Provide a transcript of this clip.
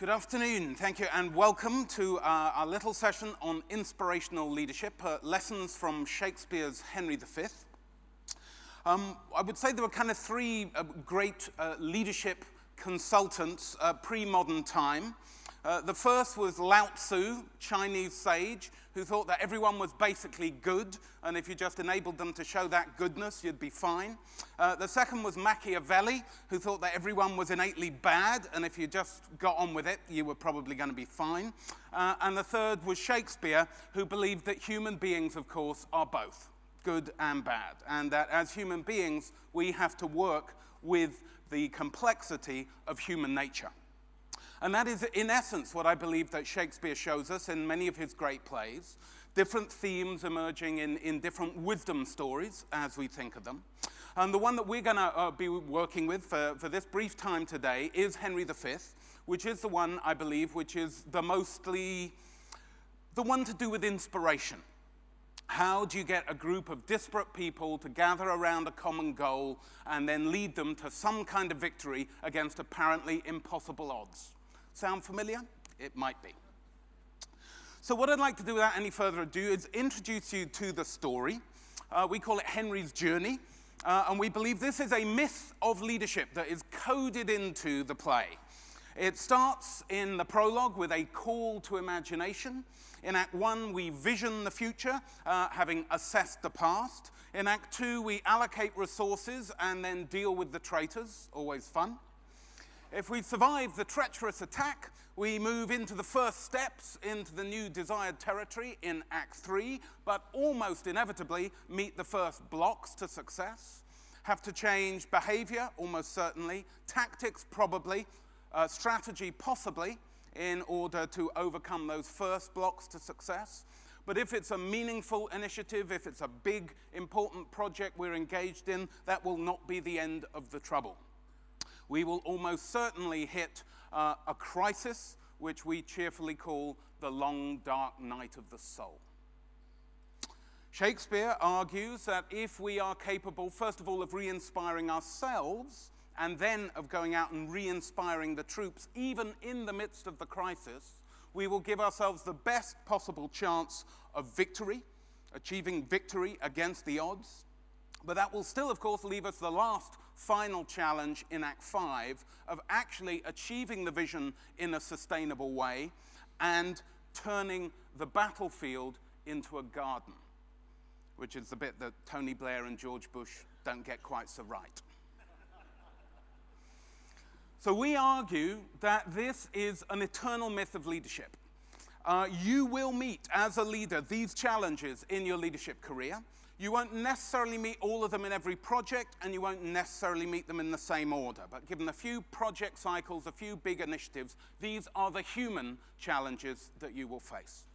Good afternoon, thank you, and welcome to our little session on inspirational leadership, lessons from Shakespeare's Henry V. I would say there were kind of three great leadership consultants pre-modern time. The first was Lao Tzu, Chinese sage, who thought that everyone was basically good, and if you just enabled them to show that goodness, you'd be fine. The second was Machiavelli, who thought that everyone was innately bad, and if you just got on with it, you were probably going to be fine. And the third was Shakespeare, who believed that human beings, of course, are both good and bad, and that as human beings, we have to work with the complexity of human nature. And that is, in essence, what I believe that Shakespeare shows us in many of his great plays, different themes emerging in different wisdom stories as we think of them. And the one that we're going to be working with for this brief time today is Henry V, which is the one, I believe, which is the one to do with inspiration. How do you get a group of disparate people to gather around a common goal and then lead them to some kind of victory against apparently impossible odds? Sound familiar? It might be. So what I'd like to do without any further ado is introduce you to the story. We call it Henry's Journey, and we believe this is a myth of leadership that is coded into the play. It starts in the prologue with a call to imagination. In Act 1, we vision the future, having assessed the past. In Act 2, we allocate resources and then deal with the traitors, always fun. If we survive the treacherous attack, we move into the first steps into the new desired territory in Act 3, but almost inevitably meet the first blocks to success. Have to change behavior, almost certainly, tactics probably, strategy possibly, in order to overcome those first blocks to success. But if it's a meaningful initiative, if it's a big, important project we're engaged in, that will not be the end of the trouble. We will almost certainly hit a crisis, which we cheerfully call the long, dark night of the soul. Shakespeare argues that if we are capable, first of all, of re-inspiring ourselves, and then of going out and re-inspiring the troops, even in the midst of the crisis, we will give ourselves the best possible chance of victory, achieving victory against the odds. But that will still, of course, leave us the last final challenge in Act 5 of actually achieving the vision in a sustainable way and turning the battlefield into a garden, which is the bit that Tony Blair and George Bush don't get quite so right. So we argue that this is an eternal myth of leadership. You will meet, as a leader, these challenges in your leadership career. You won't necessarily meet all of them in every project, and you won't necessarily meet them in the same order. But given a few project cycles, a few big initiatives, these are the human challenges that you will face.